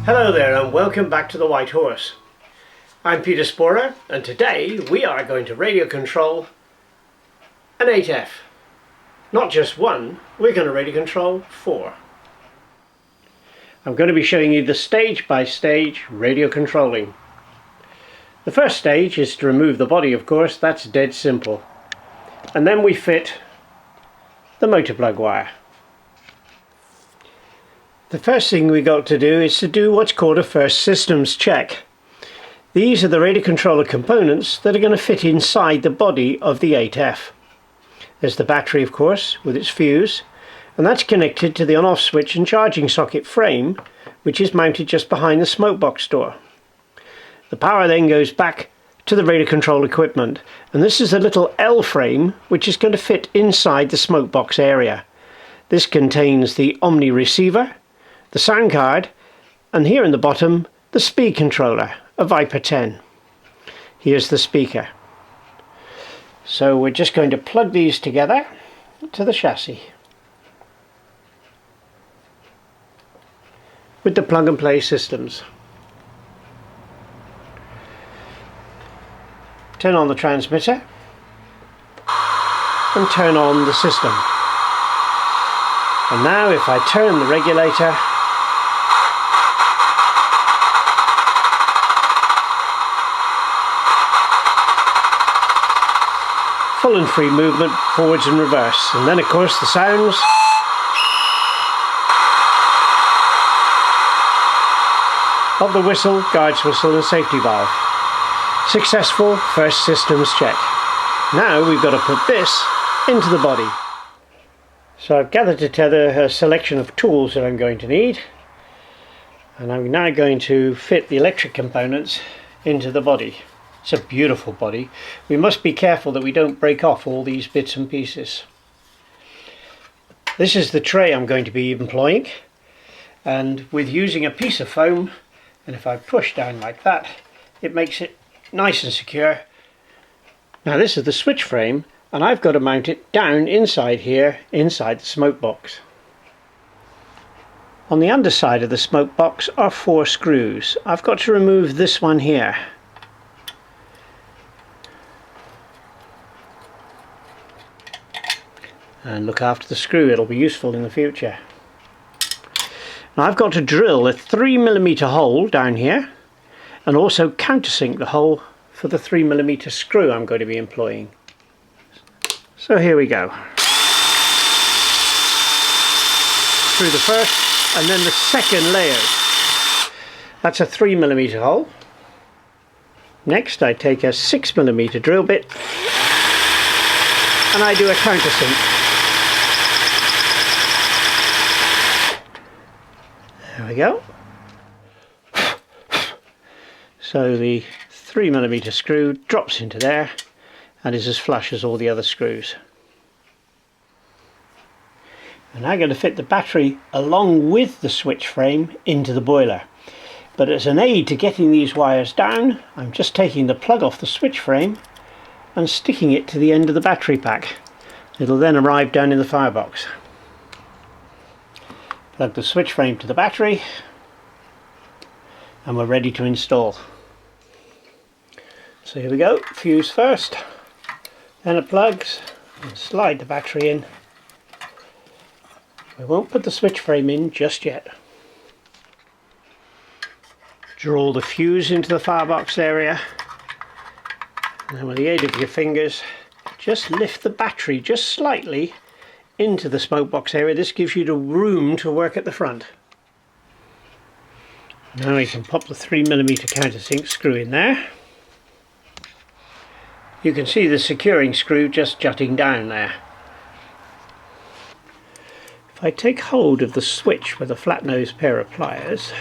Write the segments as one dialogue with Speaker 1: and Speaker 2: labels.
Speaker 1: Hello there and welcome back to the White Horse. I'm Peter Spoerer and today we are going to radio control an 8F. Not just one, we're going to radio control 4. I'm going to be showing you the stage by stage radio controlling. The first stage is to remove the body, of course, that's dead simple. And then we fit the motor plug wire. The first thing we got to do is to do what's called a first systems check. These are the radio controller components that are going to fit inside the body of the 8F. There's the battery, of course, with its fuse, and that's connected to the on-off switch and charging socket frame, which is mounted just behind the smoke box door. The power then goes back to the radio control equipment, and this is a little L frame which is going to fit inside the smoke box area. This contains the Omni receiver, the sound card, and here in the bottom the speed controller, a Viper 10. Here's the speaker. So we're just going to plug these together to the chassis with the plug and play systems. Turn on the transmitter and turn on the system. And now if I turn the regulator, full and free movement forwards and reverse, and then of course the sounds of the whistle, guards whistle and safety valve. Successful first systems check. Now we've got to put this into the body. So I've gathered together a selection of tools that I'm going to need, and I'm now going to fit the electric components into the body. It's a beautiful body. We must be careful that we don't break off all these bits and pieces. This is the tray I'm going to be employing, and with using a piece of foam, and if I push down like that, it makes it nice and secure. Now this is the switch frame, and I've got to mount it down inside here, inside the smoke box. On the underside of the smoke box are 4 screws. I've got to remove this one here. And look after the screw, it'll be useful in the future. Now I've got to drill a 3mm hole down here and also countersink the hole for the 3mm screw I'm going to be employing. So here we go. Through the first and then the second layer. That's a 3mm hole. Next I take a 6mm drill bit and I do a countersink. There we go. So the 3mm screw drops into there and is as flush as all the other screws. And I'm going to fit the battery along with the switch frame into the boiler. But as an aid to getting these wires down, I'm just taking the plug off the switch frame and sticking it to the end of the battery pack. It'll then arrive down in the firebox. Plug the switch frame to the battery and we're ready to install. So here we go, fuse first, then it plugs, and slide the battery in. We won't put the switch frame in just yet. Draw the fuse into the firebox area, and then with the aid of your fingers just lift the battery just slightly into the smoke box area. This gives you the room to work at the front. Now we can pop the 3mm countersink screw in there. You can see the securing screw just jutting down there. If I take hold of the switch with a flat nose pair of pliers,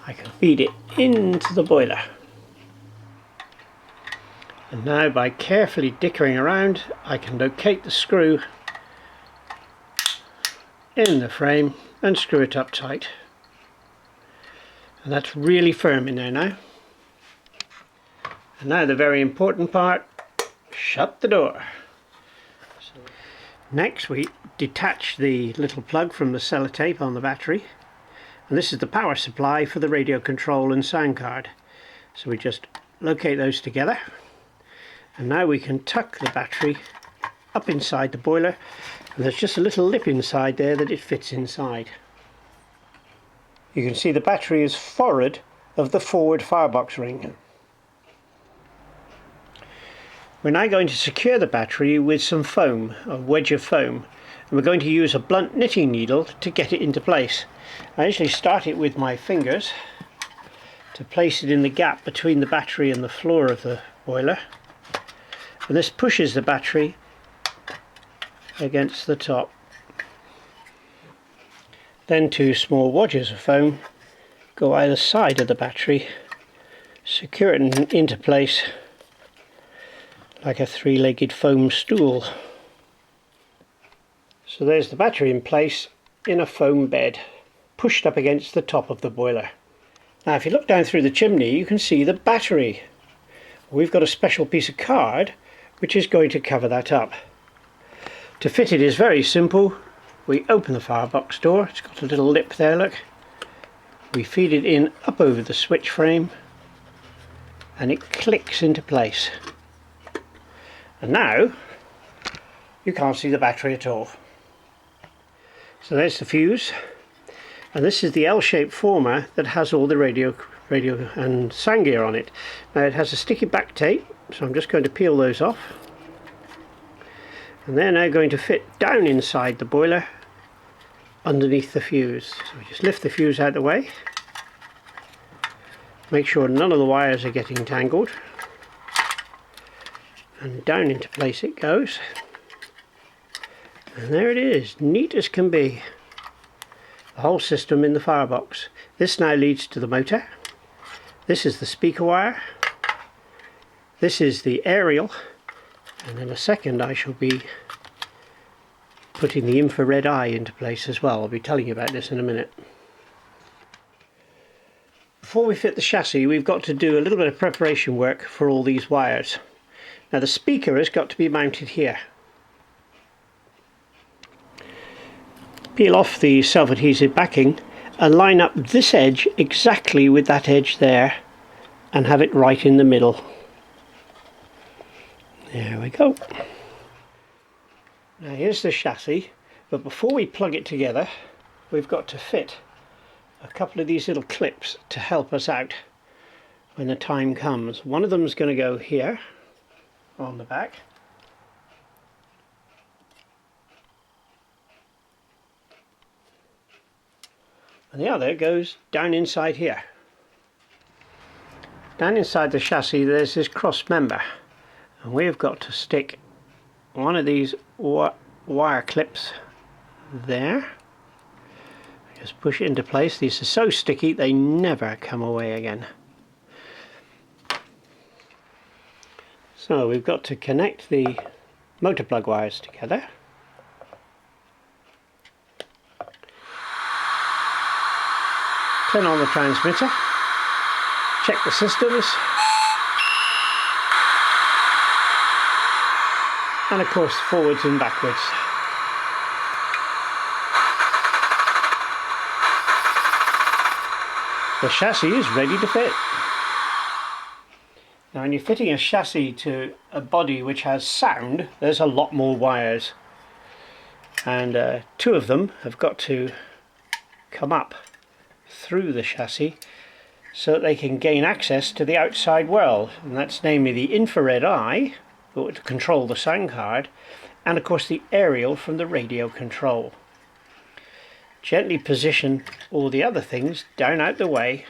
Speaker 1: I can feed it into the boiler. And now by carefully dickering around, I can locate the screw in the frame and screw it up tight. And that's really firm in there now. And now the very important part, shut the door. Next we detach the little plug from the sellotape on the battery and this is the power supply for the radio control and sound card. So we just locate those together, and now we can tuck the battery up inside the boiler, and there's just a little lip inside there that it fits inside. You can see the battery is forward of the forward firebox ring. We're now going to secure the battery with some foam, a wedge of foam, and we're going to use a blunt knitting needle to get it into place. I usually start it with my fingers to place it in the gap between the battery and the floor of the boiler, and this pushes the battery against the top. Then two small wedges of foam go either side of the battery, secure it into place like a three-legged foam stool. So there's the battery in place in a foam bed, pushed up against the top of the boiler. Now if you look down through the chimney, you can see the battery. We've got a special piece of card which is going to cover that up. To fit it is very simple. We open the firebox door, it's got a little lip there, look. We feed it in up over the switch frame and it clicks into place. And now you can't see the battery at all. So there's the fuse, and this is the L-shaped former that has all the radio and sound gear on it. Now it has a sticky back tape, so I'm just going to peel those off, and they're now going to fit down inside the boiler underneath the fuse. So we just lift the fuse out of the way, make sure none of the wires are getting tangled, and down into place it goes. And there it is, neat as can be. The whole system in the firebox. This now leads to the motor. This is the speaker wire. This is the aerial. And in a second I shall be putting the infrared eye into place as well. I'll be telling you about this in a minute. Before we fit the chassis, we've got to do a little bit of preparation work for all these wires. Now the speaker has got to be mounted here. Peel off the self-adhesive backing and line up this edge exactly with that edge there and have it right in the middle. There we go. Now here's the chassis, but before we plug it together we've got to fit a couple of these little clips to help us out when the time comes. One of them is going to go here on the back, and the other goes down inside here. Down inside the chassis there's this cross member, and we've got to stick one of these wire clips there. Just push it into place. These are so sticky they never come away again. So we've got to connect the motor plug wires together. Turn on the transmitter, check the systems, and of course forwards and backwards. The chassis is ready to fit. Now when you're fitting a chassis to a body which has sound, there's a lot more wires, and two of them have got to come up through the chassis so that they can gain access to the outside world, and that's namely the infrared eye to control the sound card, and of course the aerial from the radio control. Gently position all the other things down out the way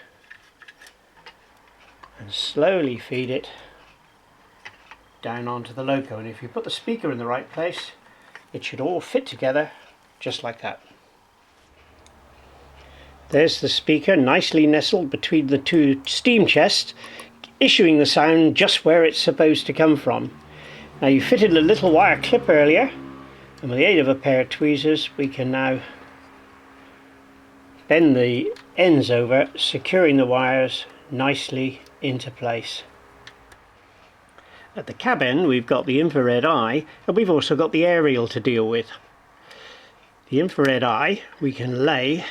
Speaker 1: and slowly feed it down onto the loco, and if you put the speaker in the right place it should all fit together just like that. There's the speaker nicely nestled between the two steam chests, issuing the sound just where it's supposed to come from. Now you fitted a little wire clip earlier, and with the aid of a pair of tweezers we can now bend the ends over, securing the wires nicely into place. At the cab end we've got the infrared eye, and we've also got the aerial to deal with. The infrared eye we can lay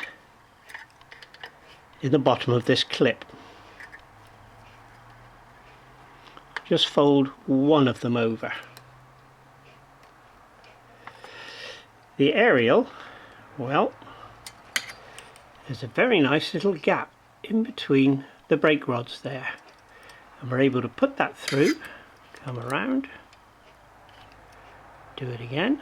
Speaker 1: in the bottom of this clip. Just fold one of them over. The aerial, well, there's a very nice little gap in between the brake rods there, and we're able to put that through, come around, do it again,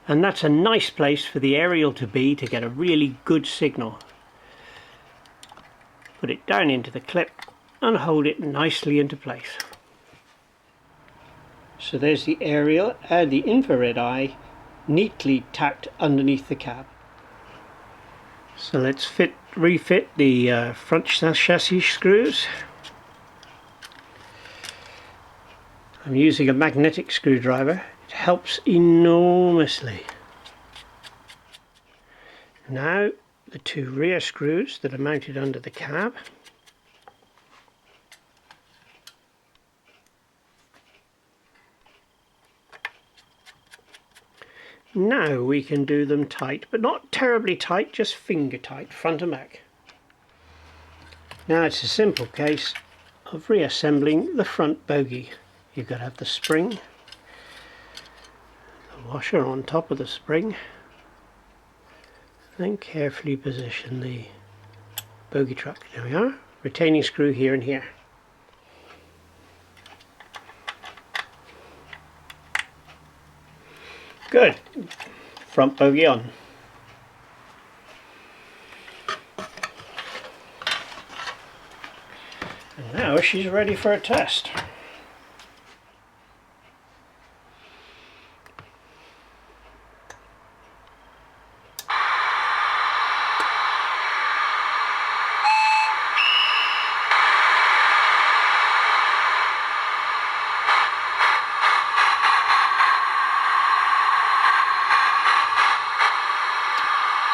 Speaker 1: and that's a nice place for the aerial to be to get a really good signal. Put it down into the clip and hold it nicely into place. So there's the aerial and the infrared eye neatly tacked underneath the cab. So let's refit the front chassis screws. I'm using a magnetic screwdriver. It helps enormously. Now the two rear screws that are mounted under the cab. Now we can do them tight, but not terribly tight, just finger tight, front and back. Now it's a simple case of reassembling the front bogie. You've got to have the spring, the washer on top of the spring, then carefully position the bogie truck. There we are, retaining screw here and here. Good. Front bogie on. And now she's ready for a test.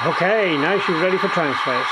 Speaker 1: Okay, now she's ready for transfers.